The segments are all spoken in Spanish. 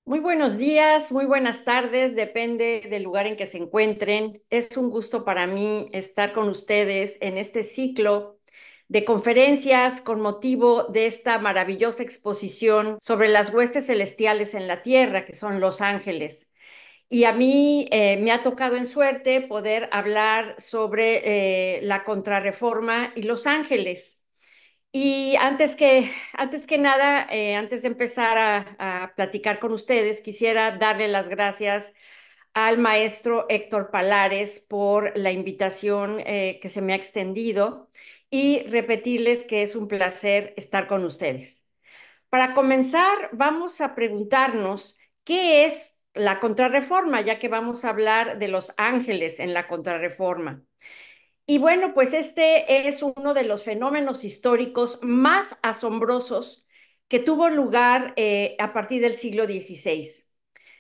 Muy buenos días, muy buenas tardes, depende del lugar en que se encuentren. Es un gusto para mí estar con ustedes en este ciclo de conferencias con motivo de esta maravillosa exposición sobre las huestes celestiales en la tierra, que son los ángeles. Y a mí me ha tocado en suerte poder hablar sobre la contrarreforma y los ángeles. Y antes que nada, antes de empezar a platicar con ustedes, quisiera darle las gracias al maestro Héctor Palares por la invitación que se me ha extendido y repetirles que es un placer estar con ustedes. Para comenzar, vamos a preguntarnos qué es la contrarreforma, ya que vamos a hablar de los ángeles en la contrarreforma. Y bueno, pues este es uno de los fenómenos históricos más asombrosos que tuvo lugar a partir del siglo XVI.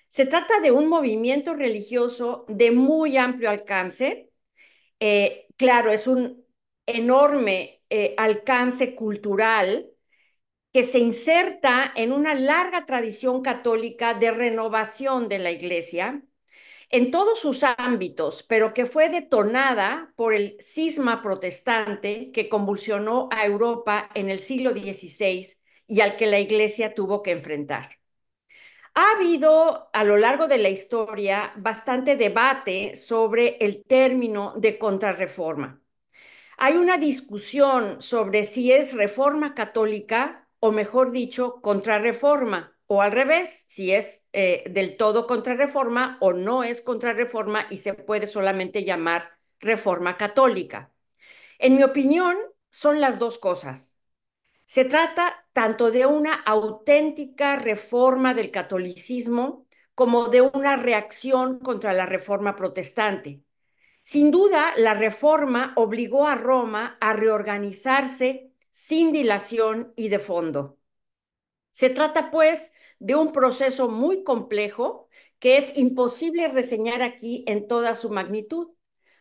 Se trata de un movimiento religioso de muy amplio alcance. Claro, es un enorme alcance cultural que se inserta en una larga tradición católica de renovación de la Iglesia en todos sus ámbitos, pero que fue detonada por el cisma protestante que convulsionó a Europa en el siglo XVI y al que la Iglesia tuvo que enfrentar. Ha habido a lo largo de la historia bastante debate sobre el término de contrarreforma. Hay una discusión sobre si es reforma católica o, mejor dicho, contrarreforma, o al revés, si es del todo contrarreforma o no es contrarreforma y se puede solamente llamar reforma católica. En mi opinión, son las dos cosas. Se trata tanto de una auténtica reforma del catolicismo como de una reacción contra la reforma protestante. Sin duda, la reforma obligó a Roma a reorganizarse sin dilación y de fondo. Se trata, pues, de un proceso muy complejo que es imposible reseñar aquí en toda su magnitud.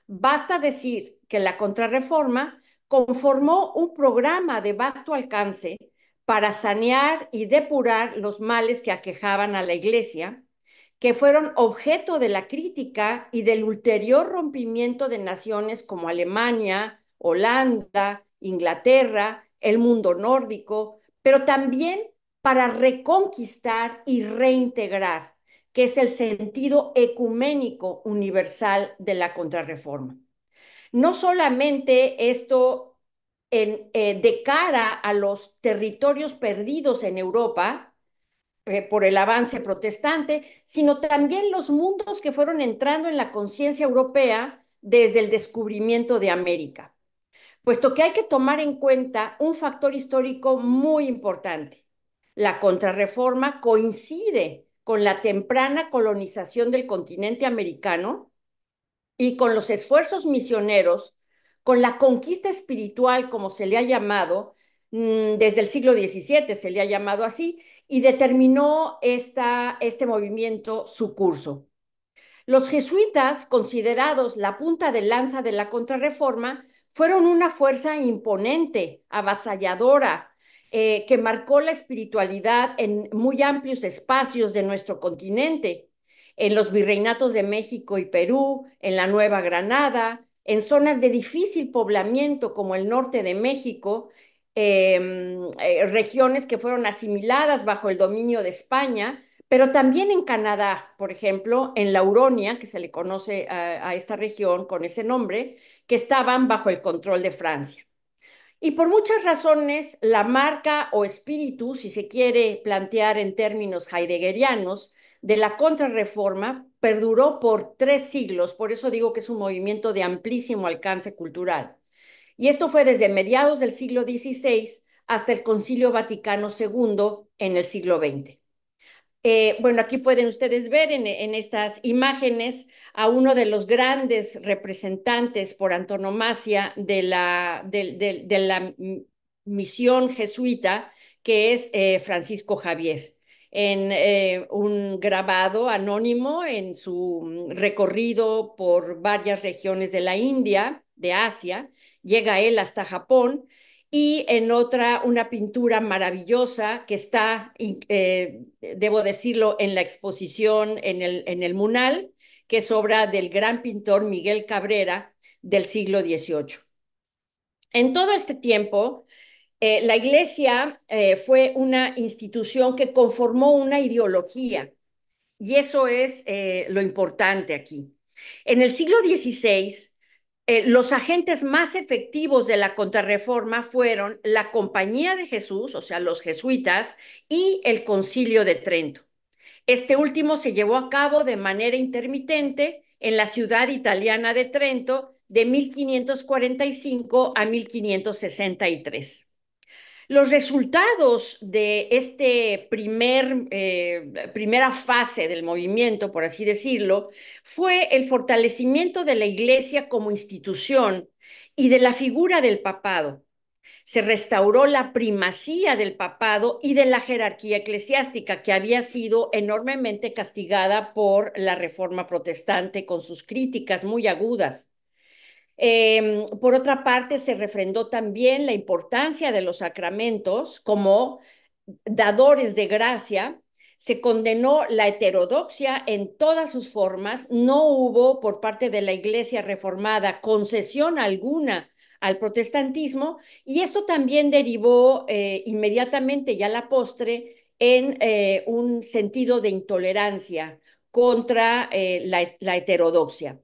Basta decir que la contrarreforma conformó un programa de vasto alcance para sanear y depurar los males que aquejaban a la Iglesia, que fueron objeto de la crítica y del ulterior rompimiento de naciones como Alemania, Holanda, Inglaterra, el mundo nórdico, pero también para reconquistar y reintegrar, que es el sentido ecuménico universal de la contrarreforma. No solamente esto de cara a los territorios perdidos en Europa, por el avance protestante, sino también los mundos que fueron entrando en la conciencia europea desde el descubrimiento de América, puesto que hay que tomar en cuenta un factor histórico muy importante. La contrarreforma coincide con la temprana colonización del continente americano y con los esfuerzos misioneros, con la conquista espiritual, como se le ha llamado, desde el siglo XVII se le ha llamado así, y determinó este movimiento su curso. Los jesuitas, considerados la punta de lanza de la contrarreforma, fueron una fuerza imponente, avasalladora, que marcó la espiritualidad en muy amplios espacios de nuestro continente, en los virreinatos de México y Perú, en la Nueva Granada, en zonas de difícil poblamiento como el norte de México, regiones que fueron asimiladas bajo el dominio de España, pero también en Canadá, por ejemplo, en la Huronia, que se le conoce a esta región con ese nombre, que estaban bajo el control de Francia. Y por muchas razones, la marca o espíritu, si se quiere plantear en términos heideggerianos, de la contrarreforma perduró por 3 siglos, por eso digo que es un movimiento de amplísimo alcance cultural. Y esto fue desde mediados del siglo XVI hasta el Concilio Vaticano II en el siglo XX. Bueno, aquí pueden ustedes ver en estas imágenes a uno de los grandes representantes por antonomasia de la misión jesuita, que es Francisco Javier, en un grabado anónimo en su recorrido por varias regiones de la India, de Asia, llega él hasta Japón y en otra una pintura maravillosa que está, debo decirlo, en la exposición en el Munal, que es obra del gran pintor Miguel Cabrera del siglo XVIII. En todo este tiempo, la Iglesia fue una institución que conformó una ideología, y eso es lo importante aquí. En el siglo XVI, los agentes más efectivos de la contrarreforma fueron la Compañía de Jesús, o sea, los jesuitas, y el Concilio de Trento. Este último se llevó a cabo de manera intermitente en la ciudad italiana de Trento de 1545 a 1563. Los resultados de este primera fase del movimiento, por así decirlo, fue el fortalecimiento de la Iglesia como institución y de la figura del papado. Se restauró la primacía del papado y de la jerarquía eclesiástica, que había sido enormemente castigada por la Reforma Protestante con sus críticas muy agudas. Por otra parte, se refrendó también la importancia de los sacramentos como dadores de gracia. Se condenó la heterodoxia en todas sus formas. No hubo por parte de la Iglesia reformada concesión alguna al protestantismo, y esto también derivó inmediatamente ya a la postre en un sentido de intolerancia contra la heterodoxia.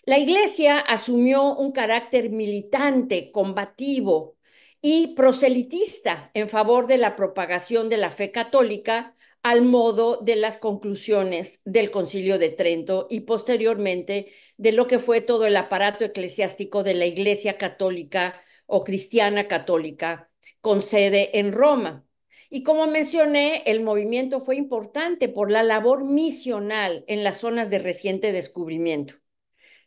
La Iglesia asumió un carácter militante, combativo y proselitista en favor de la propagación de la fe católica al modo de las conclusiones del Concilio de Trento y posteriormente de lo que fue todo el aparato eclesiástico de la Iglesia católica o cristiana católica con sede en Roma. Y como mencioné, el movimiento fue importante por la labor misional en las zonas de reciente descubrimiento.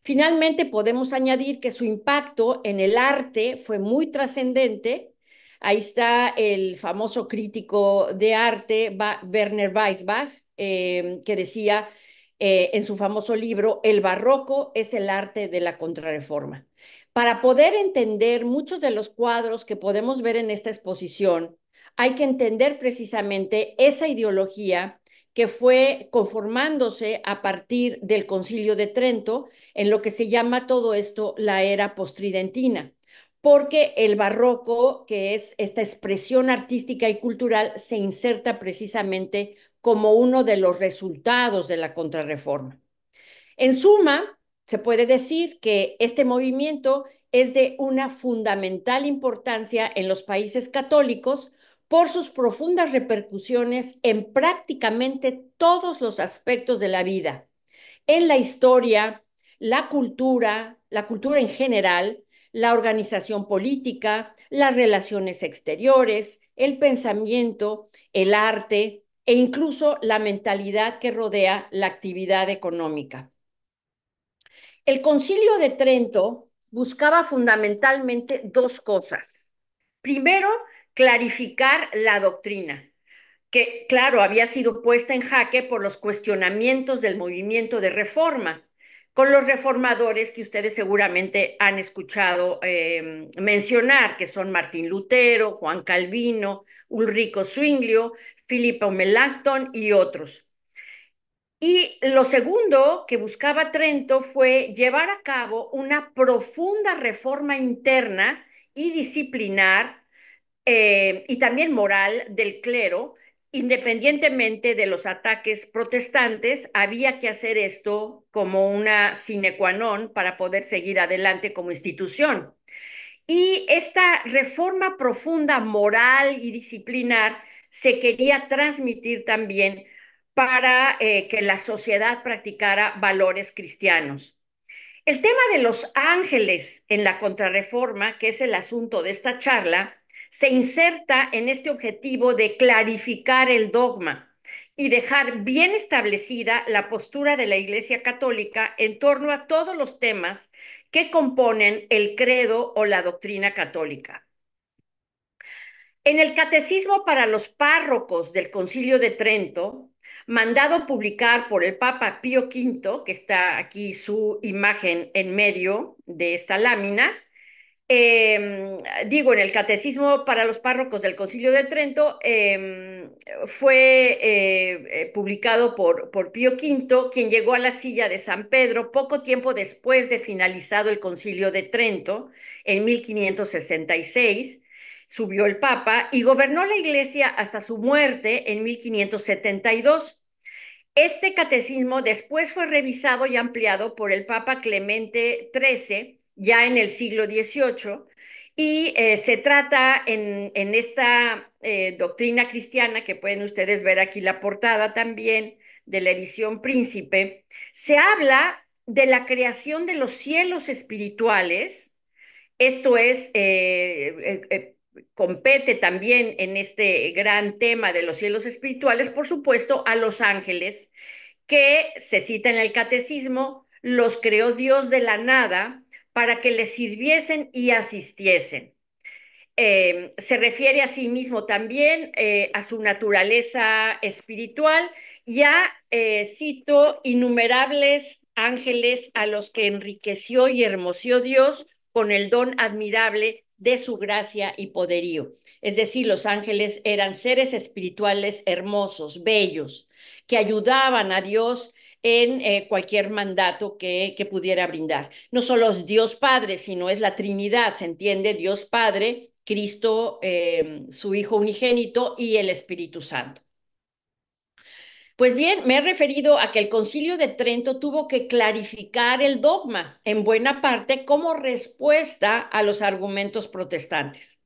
Finalmente, podemos añadir que su impacto en el arte fue muy trascendente. Ahí está el famoso crítico de arte, Werner Weisbach, que decía en su famoso libro, El barroco es el arte de la contrarreforma. Para poder entender muchos de los cuadros que podemos ver en esta exposición, hay que entender precisamente esa ideología que fue conformándose a partir del Concilio de Trento, en lo que se llama todo esto la era postridentina, porque el barroco, que es esta expresión artística y cultural, se inserta precisamente como uno de los resultados de la contrarreforma. En suma, se puede decir que este movimiento es de una fundamental importancia en los países católicos por sus profundas repercusiones en prácticamente todos los aspectos de la vida, en la historia, la cultura en general, la organización política, las relaciones exteriores, el pensamiento, el arte e incluso la mentalidad que rodea la actividad económica. El Concilio de Trento buscaba fundamentalmente dos cosas. Primero, clarificar la doctrina, que, claro, había sido puesta en jaque por los cuestionamientos del movimiento de reforma, con los reformadores que ustedes seguramente han escuchado mencionar, que son Martín Lutero, Juan Calvino, Ulrico Zwinglio, Filippo Melanchthon y otros. Y lo segundo que buscaba Trento fue llevar a cabo una profunda reforma interna y disciplinar y también moral del clero, independientemente de los ataques protestantes. Había que hacer esto como una sine qua non para poder seguir adelante como institución. Y esta reforma profunda moral y disciplinar se quería transmitir también para que la sociedad practicara valores cristianos. El tema de los ángeles en la contrarreforma, que es el asunto de esta charla, se inserta en este objetivo de clarificar el dogma y dejar bien establecida la postura de la Iglesia Católica en torno a todos los temas que componen el credo o la doctrina católica. En el Catecismo para los párrocos del Concilio de Trento, mandado publicar por el Papa Pío V, que está aquí su imagen en medio de esta lámina, eh, digo, en el Catecismo para los párrocos del Concilio de Trento, fue publicado por Pío V, quien llegó a la silla de San Pedro poco tiempo después de finalizado el Concilio de Trento, en 1566. Subió el Papa y gobernó la Iglesia hasta su muerte en 1572. Este catecismo después fue revisado y ampliado por el Papa Clemente XIII, ya en el siglo XVIII, y se trata en esta doctrina cristiana, que pueden ustedes ver aquí la portada también de la edición Príncipe, se habla de la creación de los cielos espirituales. Esto es, compete también en este gran tema de los cielos espirituales, por supuesto, a los ángeles, que se cita en el catecismo, los creó Dios de la nada para que les sirviesen y asistiesen. Se refiere a sí mismo también a su naturaleza espiritual. Ya cito innumerables ángeles a los que enriqueció y hermoseó Dios con el don admirable de su gracia y poderío. Es decir, los ángeles eran seres espirituales hermosos, bellos, que ayudaban a Dios en cualquier mandato que pudiera brindar. No solo es Dios Padre, sino es la Trinidad, se entiende Dios Padre, Cristo, su Hijo unigénito y el Espíritu Santo. Pues bien, me he referido a que el Concilio de Trento tuvo que clarificar el dogma, en buena parte como respuesta a los argumentos protestantes.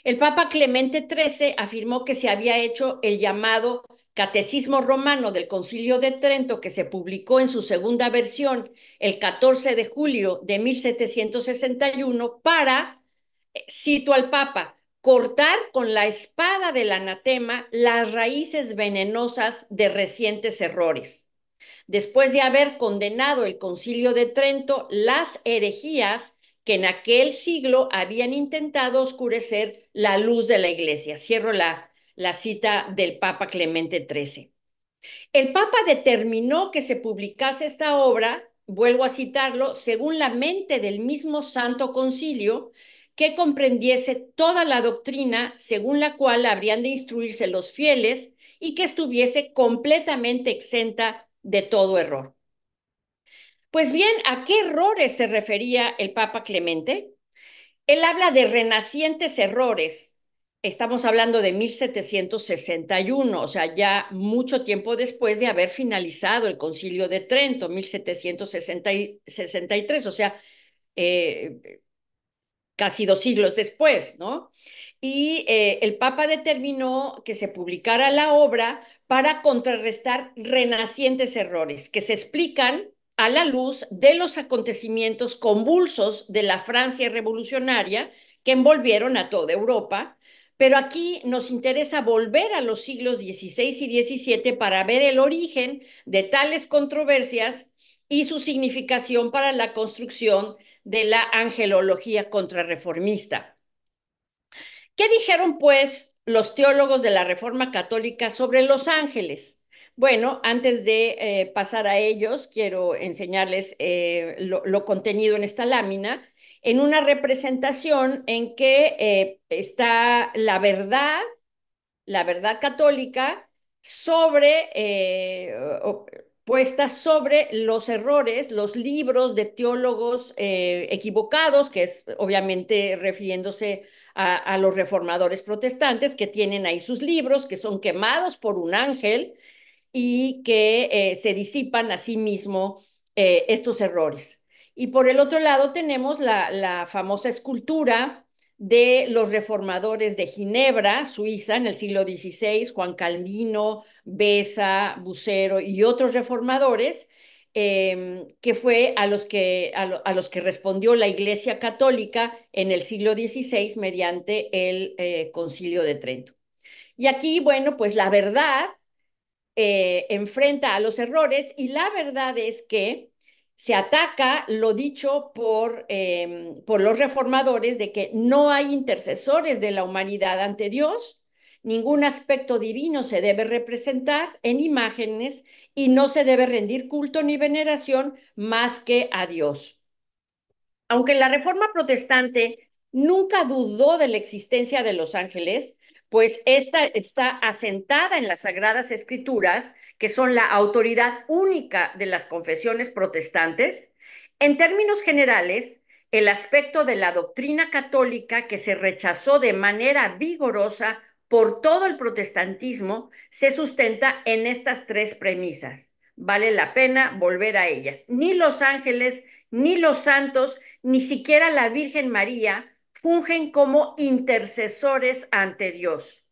El Papa Clemente XIII afirmó que se había hecho el llamado Catecismo Romano del Concilio de Trento, que se publicó en su segunda versión el 14 de julio de 1761, para, cito al Papa, cortar con la espada del anatema las raíces venenosas de recientes errores. Después de haber condenado el Concilio de Trento las herejías que en aquel siglo habían intentado oscurecer la luz de la Iglesia. Cierro la cita del Papa Clemente XIII. El Papa determinó que se publicase esta obra, vuelvo a citarlo, según la mente del mismo Santo Concilio, que comprendiese toda la doctrina según la cual habrían de instruirse los fieles y que estuviese completamente exenta de todo error. Pues bien, ¿a qué errores se refería el Papa Clemente? Él habla de renacientes errores. Estamos hablando de 1761, o sea, ya mucho tiempo después de haber finalizado el Concilio de Trento, 1763, o sea, eh, casi 2 siglos después, ¿no? Y el Papa determinó que se publicara la obra para contrarrestar renacientes errores que se explican a la luz de los acontecimientos convulsos de la Francia revolucionaria que envolvieron a toda Europa. Pero aquí nos interesa volver a los siglos XVI y XVII para ver el origen de tales controversias y su significación para la construcción de la angelología contrarreformista. ¿Qué dijeron, pues, los teólogos de la Reforma Católica sobre los ángeles? Bueno, antes de pasar a ellos, quiero enseñarles lo contenido en esta lámina, en una representación en que está la verdad católica sobre, puesta sobre los errores, los libros de teólogos equivocados, que es obviamente refiriéndose a los reformadores protestantes que tienen ahí sus libros, que son quemados por un ángel y que se disipan a sí mismo estos errores. Y por el otro lado tenemos la famosa escultura de los reformadores de Ginebra, Suiza, en el siglo XVI, Juan Calvino, Beza, Bucero y otros reformadores, que fue a los que respondió la Iglesia Católica en el siglo XVI mediante el Concilio de Trento. Y aquí, bueno, pues la verdad enfrenta a los errores y la verdad es que se ataca lo dicho por los reformadores de que no hay intercesores de la humanidad ante Dios, ningún aspecto divino se debe representar en imágenes y no se debe rendir culto ni veneración más que a Dios. Aunque la reforma protestante nunca dudó de la existencia de los ángeles, pues esta está asentada en las Sagradas Escrituras, que son la autoridad única de las confesiones protestantes. En términos generales, el aspecto de la doctrina católica que se rechazó de manera vigorosa por todo el protestantismo se sustenta en estas tres premisas. Vale la pena volver a ellas. Ni los ángeles, ni los santos, ni siquiera la Virgen María fungen como intercesores ante Dios.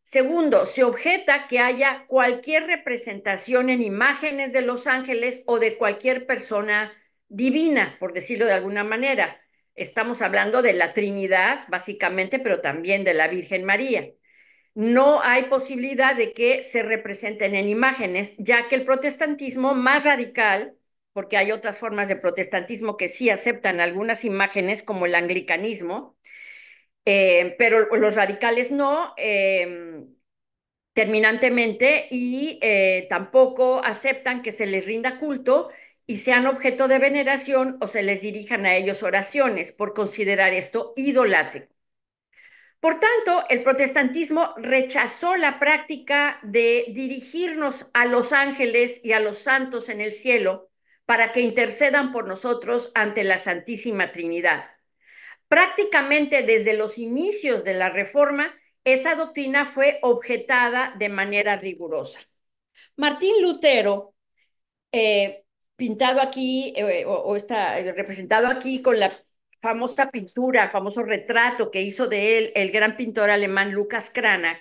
Segundo, se objeta que haya cualquier representación en imágenes de los ángeles o de cualquier persona divina, por decirlo de alguna manera. Estamos hablando de la Trinidad, básicamente, pero también de la Virgen María. No hay posibilidad de que se representen en imágenes, ya que el protestantismo más radical, porque hay otras formas de protestantismo que sí aceptan algunas imágenes, como el anglicanismo, pero los radicales no, terminantemente, y tampoco aceptan que se les rinda culto y sean objeto de veneración o se les dirijan a ellos oraciones por considerar esto idolátrico. Por tanto, el protestantismo rechazó la práctica de dirigirnos a los ángeles y a los santos en el cielo para que intercedan por nosotros ante la Santísima Trinidad. Prácticamente desde los inicios de la Reforma, esa doctrina fue objetada de manera rigurosa. Martín Lutero, eh, pintado aquí o está representado aquí con la famosa pintura, famoso retrato que hizo de él el gran pintor alemán Lucas Cranach.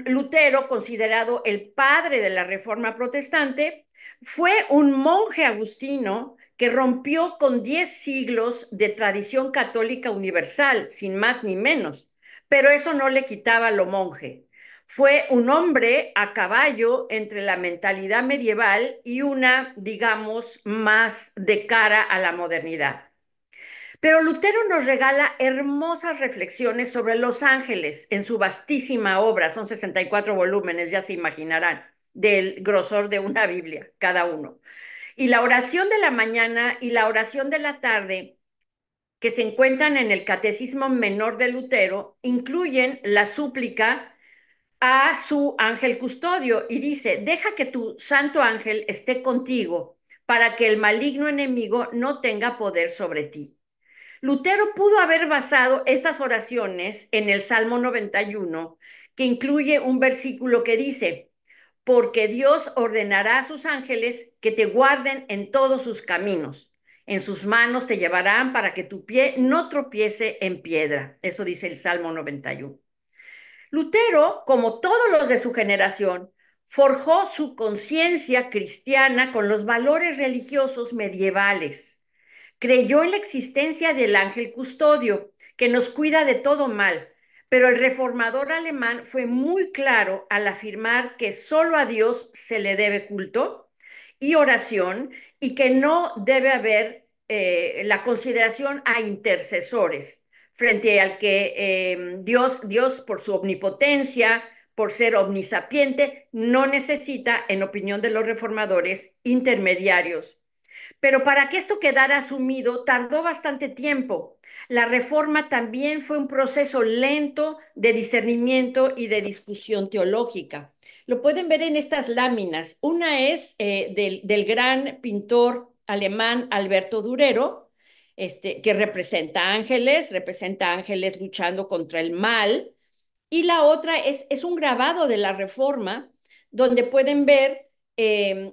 Lutero, considerado el padre de la Reforma Protestante, fue un monje agustino que rompió con 10 siglos de tradición católica universal, sin más ni menos, pero eso no le quitaba lo monje. Fue un hombre a caballo entre la mentalidad medieval y una, digamos, más de cara a la modernidad. Pero Lutero nos regala hermosas reflexiones sobre los ángeles en su vastísima obra, son 64 volúmenes, ya se imaginarán, del grosor de una Biblia, cada uno. Y la oración de la mañana y la oración de la tarde, que se encuentran en el Catecismo Menor de Lutero, incluyen la súplica a su ángel custodio y dice: deja que tu santo ángel esté contigo para que el maligno enemigo no tenga poder sobre ti. Lutero pudo haber basado estas oraciones en el Salmo 91, que incluye un versículo que dice: porque Dios ordenará a sus ángeles que te guarden en todos sus caminos. En sus manos te llevarán para que tu pie no tropiece en piedra. Eso dice el Salmo 91. Lutero, como todos los de su generación, forjó su conciencia cristiana con los valores religiosos medievales. Creyó en la existencia del ángel custodio, que nos cuida de todo mal, pero el reformador alemán fue muy claro al afirmar que solo a Dios se le debe culto y oración y que no debe haber la consideración a intercesores frente al que Dios, por su omnipotencia, por ser omnisapiente, no necesita, en opinión de los reformadores, intermediarios. Pero para que esto quedara asumido, tardó bastante tiempo. La reforma también fue un proceso lento de discernimiento y de discusión teológica. Lo pueden ver en estas láminas. Una es del gran pintor alemán Alberto Durero, que representa ángeles luchando contra el mal. Y la otra es un grabado de la Reforma, donde pueden ver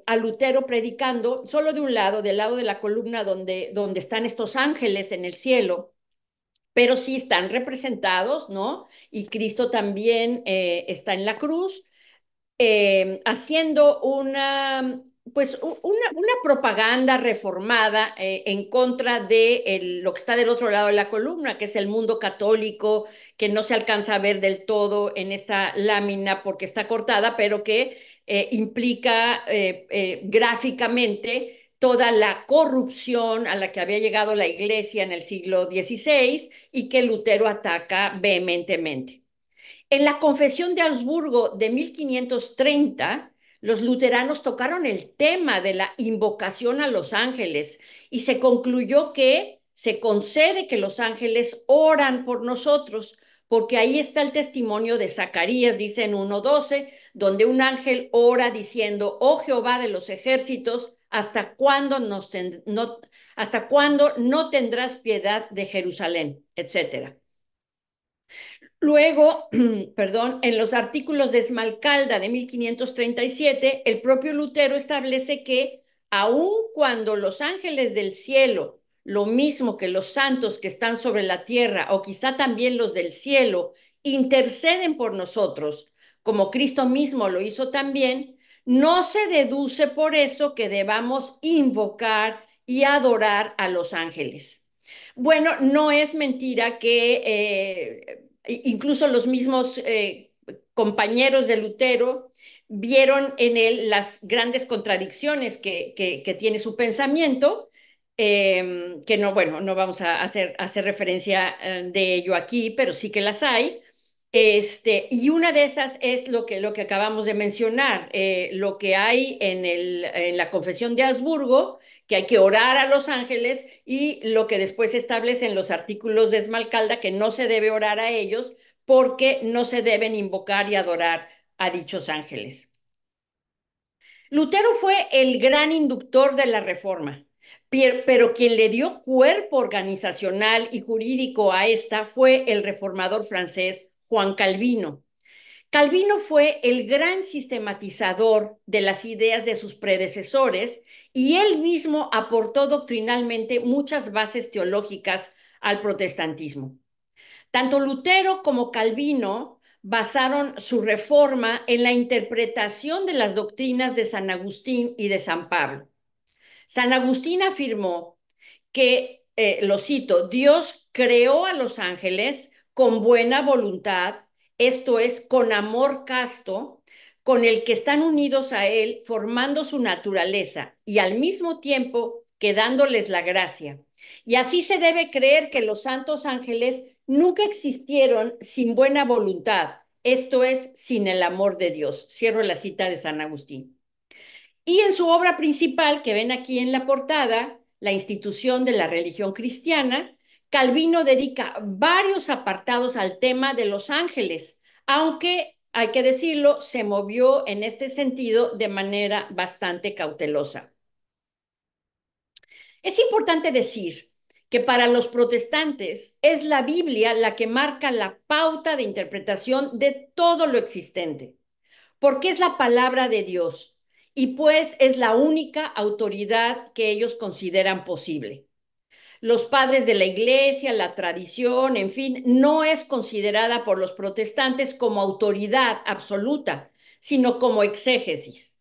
a Lutero predicando solo de un lado, del lado de la columna donde están estos ángeles en el cielo, pero sí están representados, ¿no? Y Cristo también está en la cruz, haciendo una propaganda reformada en contra de lo que está del otro lado de la columna, que es el mundo católico, que no se alcanza a ver del todo en esta lámina porque está cortada, pero que implica gráficamente toda la corrupción a la que había llegado la iglesia en el siglo XVI y que Lutero ataca vehementemente. En la Confesión de Augsburgo de 1530, los luteranos tocaron el tema de la invocación a los ángeles y se concluyó que se concede que los ángeles oran por nosotros, porque ahí está el testimonio de Zacarías, dice en 1:12, donde un ángel ora diciendo, oh Jehová de los ejércitos, ¿hasta cuándo no tendrás piedad de Jerusalén? Etcétera. Luego, perdón, en los artículos de Esmalcalda de 1537, el propio Lutero establece que aun cuando los ángeles del cielo, lo mismo que los santos que están sobre la tierra, o quizá también los del cielo, interceden por nosotros, como Cristo mismo lo hizo también, no se deduce por eso que debamos invocar y adorar a los ángeles. Bueno, no es mentira que incluso los mismos compañeros de Lutero vieron en él las grandes contradicciones que tiene su pensamiento, que no, bueno, no vamos a hacer referencia de ello aquí, pero sí que las hay. Y una de esas es lo que acabamos de mencionar, lo que hay en la Confesión de Habsburgo, que hay que orar a los ángeles, y lo que después se establece en los artículos de Esmalcalda, que no se debe orar a ellos porque no se deben invocar y adorar a dichos ángeles. Lutero fue el gran inductor de la Reforma, pero quien le dio cuerpo organizacional y jurídico a esta fue el reformador francés Juan Calvino. Calvino fue el gran sistematizador de las ideas de sus predecesores y él mismo aportó doctrinalmente muchas bases teológicas al protestantismo. Tanto Lutero como Calvino basaron su reforma en la interpretación de las doctrinas de San Agustín y de San Pablo. San Agustín afirmó que, lo cito, Dios creó a los ángeles con buena voluntad, esto es, con amor casto, con el que están unidos a Él, formando su naturaleza y al mismo tiempo que dándoles la gracia. Y así se debe creer que los santos ángeles nunca existieron sin buena voluntad, esto es, sin el amor de Dios. Cierro la cita de San Agustín. Y en su obra principal, que ven aquí en la portada, La institución de la religión cristiana, Calvino dedica varios apartados al tema de los ángeles, aunque, hay que decirlo, se movió en este sentido de manera bastante cautelosa. Es importante decir que para los protestantes es la Biblia la que marca la pauta de interpretación de todo lo existente, porque es la palabra de Dios y pues es la única autoridad que ellos consideran posible. Los padres de la iglesia, la tradición, en fin, no es considerada por los protestantes como autoridad absoluta, sino como exégesis.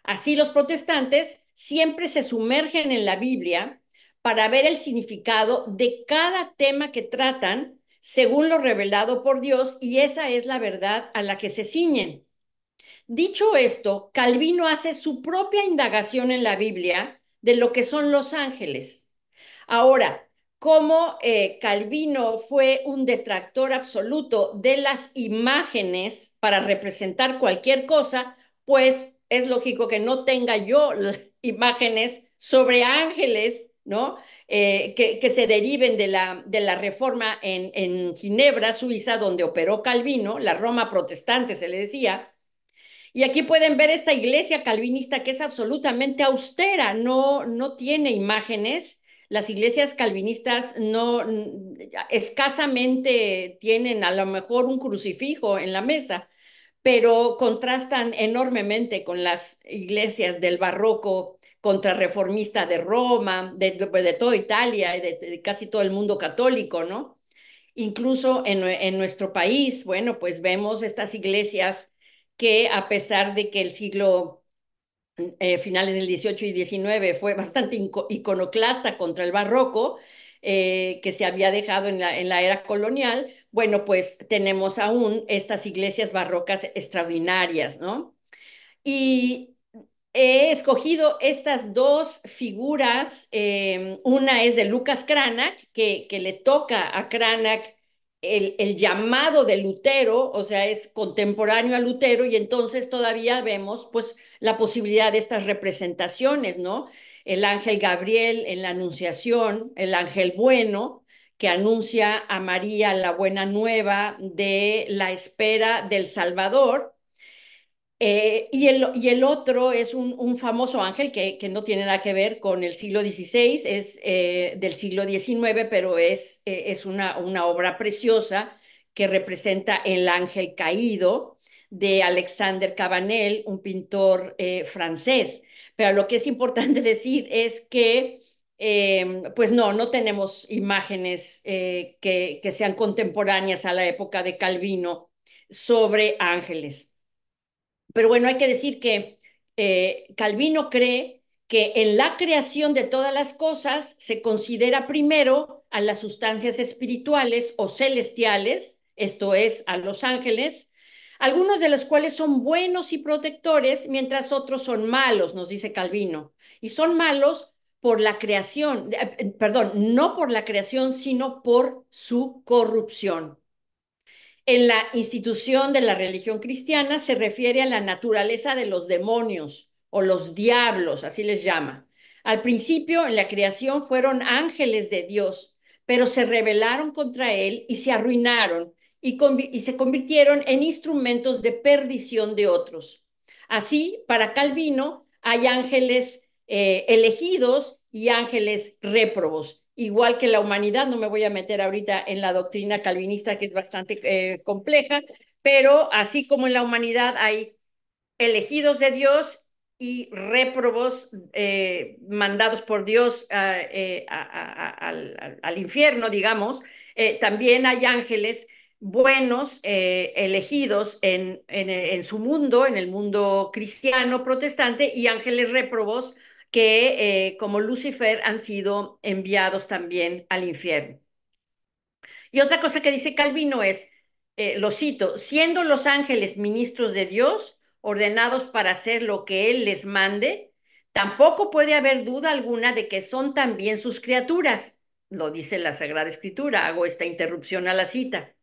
Así los protestantes siempre se sumergen en la Biblia para ver el significado de cada tema que tratan según lo revelado por Dios, y esa es la verdad a la que se ciñen. Dicho esto, Calvino hace su propia indagación en la Biblia de lo que son los ángeles. Ahora, como Calvino fue un detractor absoluto de las imágenes para representar cualquier cosa, pues es lógico que no tenga yo imágenes sobre ángeles, ¿no? Que se deriven de la reforma en Ginebra, Suiza, donde operó Calvino, la Roma protestante se le decía. Y aquí pueden ver esta iglesia calvinista que es absolutamente austera, no tiene imágenes. Las iglesias calvinistas no escasamente tienen a lo mejor un crucifijo en la mesa, pero contrastan enormemente con las iglesias del barroco contrarreformista de Roma, de toda Italia y de casi todo el mundo católico, ¿no? Incluso en nuestro país, bueno, pues vemos estas iglesias que, a pesar de que el siglo finales del 18 y 19 fue bastante iconoclasta contra el barroco, que se había dejado en la era colonial, bueno, pues tenemos aún estas iglesias barrocas extraordinarias, ¿no? Y he escogido estas dos figuras. Una es de Lucas Cranach, que le toca a Cranach el llamado de Lutero, o sea, es contemporáneo a Lutero, y entonces todavía vemos pues la posibilidad de estas representaciones, ¿no? el ángel Gabriel en la Anunciación, el ángel bueno, que anuncia a María la buena nueva de la espera del Salvador. Y el otro es un famoso ángel que no tiene nada que ver con el siglo XVI, es del siglo XIX, pero es una obra preciosa que representa el ángel caído de Alexander Cabanel, un pintor francés. Pero lo que es importante decir es que, pues no tenemos imágenes que sean contemporáneas a la época de Calvino sobre ángeles. Pero bueno, hay que decir que Calvino cree que en la creación de todas las cosas se considera primero a las sustancias espirituales o celestiales, esto es, a los ángeles, algunos de los cuales son buenos y protectores, mientras otros son malos, nos dice Calvino. Y son malos por la creación, perdón, no por la creación, sino por su corrupción. En la institución de la religión cristiana se refiere a la naturaleza de los demonios o los diablos, así les llama. Al principio, en la creación, fueron ángeles de Dios, pero se rebelaron contra él y se arruinaron y se convirtieron en instrumentos de perdición de otros. Así, para Calvino, hay ángeles elegidos y ángeles réprobos. Igual que la humanidad, no me voy a meter ahorita en la doctrina calvinista, que es bastante compleja, pero así como en la humanidad hay elegidos de Dios y réprobos mandados por Dios al infierno, digamos, también hay ángeles buenos elegidos en su mundo, en el mundo cristiano, protestante, y ángeles réprobos que, como Lucifer, han sido enviados también al infierno. Y otra cosa que dice Calvino es, lo cito, siendo los ángeles ministros de Dios, ordenados para hacer lo que Él les mande, tampoco puede haber duda alguna de que son también sus criaturas. Lo dice la Sagrada Escritura, hago esta interrupción a la cita.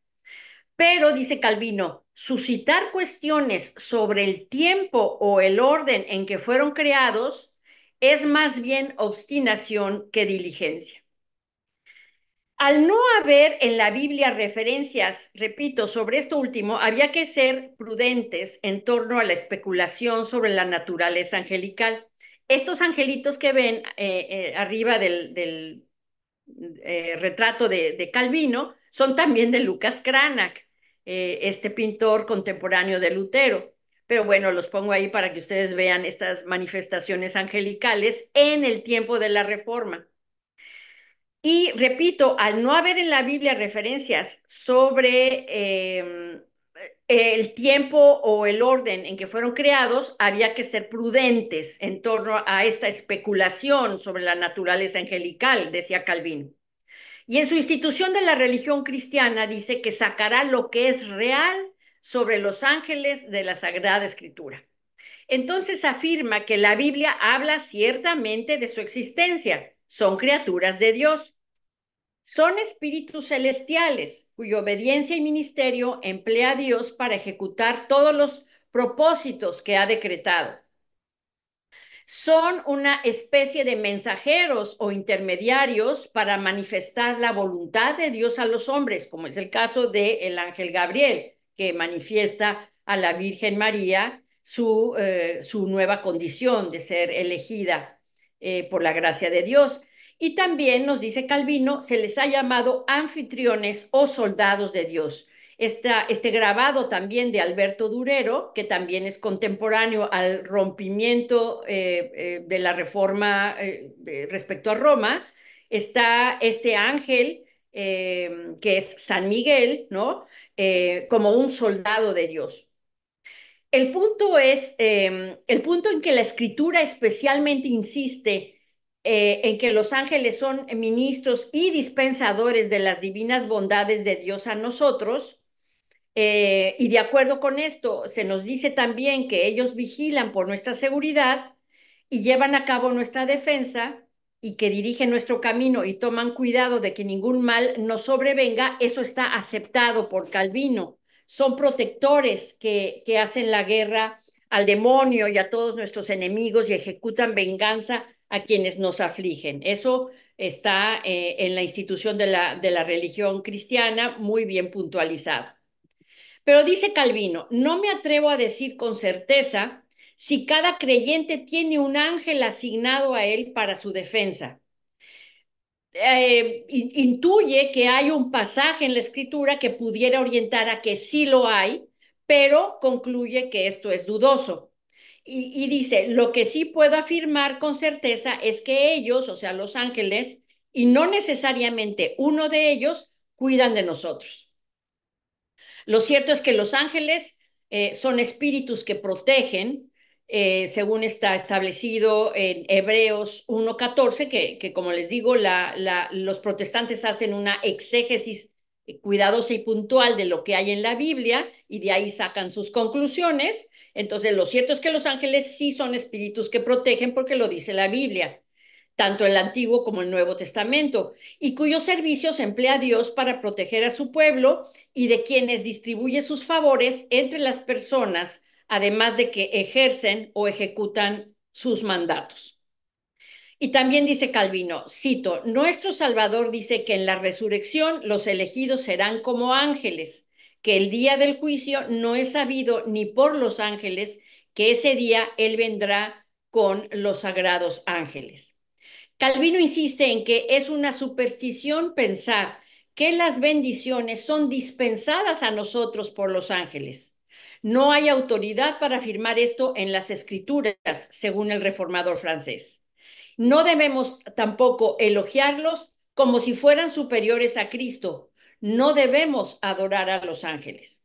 Pero, dice Calvino, suscitar cuestiones sobre el tiempo o el orden en que fueron creados es más bien obstinación que diligencia. Al no haber en la Biblia referencias, repito, sobre esto último, había que ser prudentes en torno a la especulación sobre la naturaleza angelical. Estos angelitos que ven arriba del retrato de Calvino son también de Lucas Cranach, este pintor contemporáneo de Lutero. Pero bueno, los pongo ahí para que ustedes vean estas manifestaciones angelicales en el tiempo de la Reforma. Y repito, al no haber en la Biblia referencias sobre el tiempo o el orden en que fueron creados, había que ser prudentes en torno a esta especulación sobre la naturaleza angelical, decía Calvino. Y en su institución de la religión cristiana dice que sacará lo que es real sobre los ángeles de la Sagrada Escritura. Entonces afirma que la Biblia habla ciertamente de su existencia, son criaturas de Dios. Son espíritus celestiales cuya obediencia y ministerio emplea a Dios para ejecutar todos los propósitos que ha decretado. Son una especie de mensajeros o intermediarios para manifestar la voluntad de Dios a los hombres, como es el caso del ángel Gabriel, que manifiesta a la Virgen María su nueva condición de ser elegida por la gracia de Dios. Y también nos dice Calvino, se les ha llamado anfitriones o soldados de Dios. Este grabado también de Alberto Durero, que también es contemporáneo al rompimiento de la reforma respecto a Roma, está este ángel que es San Miguel, ¿no? Como un soldado de Dios. El punto en que la escritura especialmente insiste en que los ángeles son ministros y dispensadores de las divinas bondades de Dios a nosotros, y de acuerdo con esto, se nos dice también que ellos vigilan por nuestra seguridad y llevan a cabo nuestra defensa y que dirigen nuestro camino y toman cuidado de que ningún mal nos sobrevenga. Eso está aceptado por Calvino. Son protectores que hacen la guerra al demonio y a todos nuestros enemigos y ejecutan venganza a quienes nos afligen. Eso está en la institución de la religión cristiana muy bien puntualizado. Pero dice Calvino, no me atrevo a decir con certeza si cada creyente tiene un ángel asignado a él para su defensa. Intuye que hay un pasaje en la escritura que pudiera orientar a que sí lo hay, pero concluye que esto es dudoso. Y dice, lo que sí puedo afirmar con certeza es que ellos, o sea, los ángeles, y no necesariamente uno de ellos, cuidan de nosotros. Lo cierto es que los ángeles son espíritus que protegen, según está establecido en Hebreos 1:14, que como les digo, los protestantes hacen una exégesis cuidadosa y puntual de lo que hay en la Biblia y de ahí sacan sus conclusiones. Entonces, lo cierto es que los ángeles sí son espíritus que protegen porque lo dice la Biblia, tanto el Antiguo como el Nuevo Testamento, y cuyos servicios emplea Dios para proteger a su pueblo y de quienes distribuye sus favores entre las personas, además de que ejercen o ejecutan sus mandatos. Y también dice Calvino, cito, nuestro Salvador dice que en la resurrección los elegidos serán como ángeles, que el día del juicio no es sabido ni por los ángeles, que ese día Él vendrá con los sagrados ángeles. Calvino insiste en que es una superstición pensar que las bendiciones son dispensadas a nosotros por los ángeles. No hay autoridad para afirmar esto en las escrituras, según el reformador francés. No debemos tampoco elogiarlos como si fueran superiores a Cristo. No debemos adorar a los ángeles.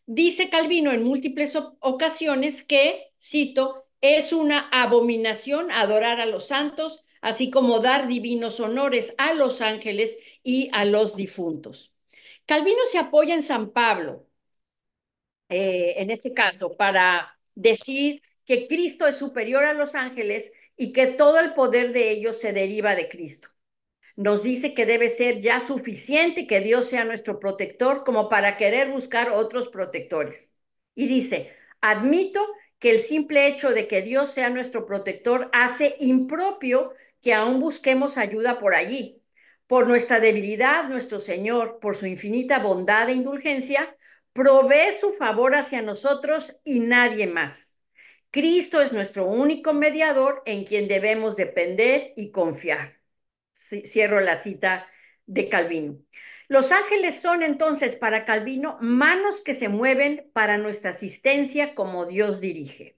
Dice Calvino en múltiples ocasiones que, cito, es una abominación adorar a los santos, así como dar divinos honores a los ángeles y a los difuntos. Calvino se apoya en San Pablo, en este caso, para decir que Cristo es superior a los ángeles y que todo el poder de ellos se deriva de Cristo. Nos dice que debe ser ya suficiente que Dios sea nuestro protector como para querer buscar otros protectores. Y dice, admito que el simple hecho de que Dios sea nuestro protector hace impropio que aún busquemos ayuda por allí. Por nuestra debilidad, nuestro Señor, por su infinita bondad e indulgencia, provee su favor hacia nosotros y nadie más. Cristo es nuestro único mediador en quien debemos depender y confiar. Cierro la cita de Calvino. Los ángeles son entonces para Calvino manos que se mueven para nuestra asistencia como Dios dirige.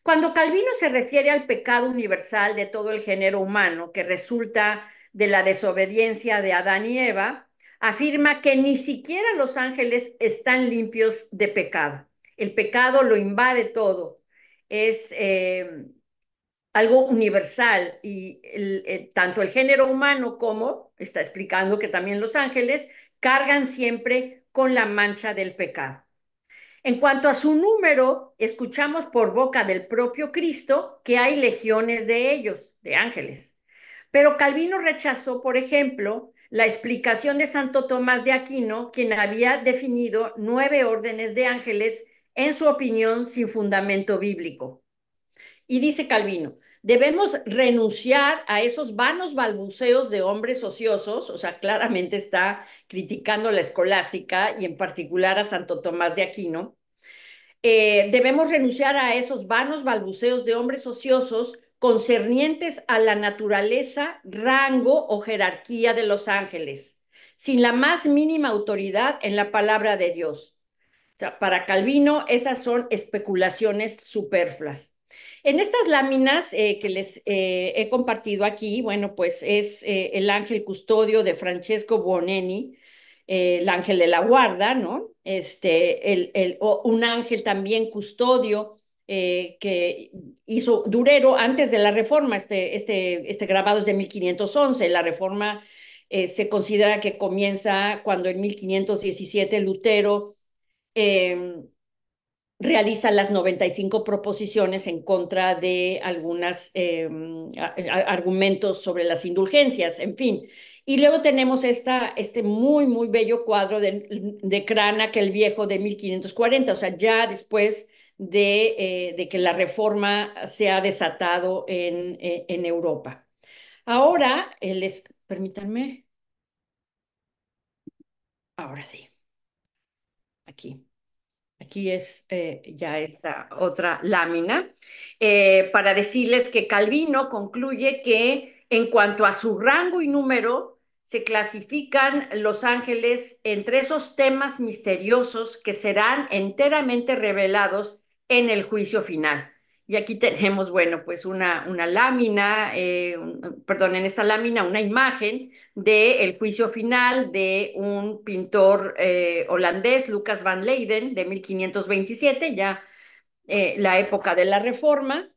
Cuando Calvino se refiere al pecado universal de todo el género humano que resulta de la desobediencia de Adán y Eva, afirma que ni siquiera los ángeles están limpios de pecado. El pecado lo invade todo. Es algo universal y tanto el género humano como, está explicando que también los ángeles, cargan siempre con la mancha del pecado. En cuanto a su número, escuchamos por boca del propio Cristo que hay legiones de ellos, de ángeles. Pero Calvino rechazó, por ejemplo, la explicación de Santo Tomás de Aquino, quien había definido 9 órdenes de ángeles, en su opinión, sin fundamento bíblico. Y dice Calvino, debemos renunciar a esos vanos balbuceos de hombres ociosos, o sea, claramente está criticando la escolástica y en particular a Santo Tomás de Aquino. Debemos renunciar a esos vanos balbuceos de hombres ociosos concernientes a la naturaleza, rango o jerarquía de los ángeles, sin la más mínima autoridad en la palabra de Dios. O sea, para Calvino, esas son especulaciones superfluas. En estas láminas que les he compartido aquí, bueno, pues es el ángel custodio de Francesco Buoneni, el ángel de la guarda, ¿no? Un ángel también custodio que hizo Durero antes de la reforma, este grabado es de 1511, la reforma se considera que comienza cuando en 1517 Lutero eh, realiza las 95 proposiciones en contra de algunos argumentos sobre las indulgencias, en fin. Y luego tenemos este muy, muy bello cuadro de Cranach el Viejo de 1540, o sea, ya después de que la reforma se ha desatado en Europa. Ahora, permítanme, ahora sí, aquí. Aquí es ya esta otra lámina, para decirles que Calvino concluye que en cuanto a su rango y número, se clasifican los ángeles entre esos temas misteriosos que serán enteramente revelados en el juicio final. Y aquí tenemos, bueno, pues una lámina, perdón, en esta lámina una imagen del juicio final de un pintor holandés, Lucas van Leyden, de 1527, ya la época de la Reforma.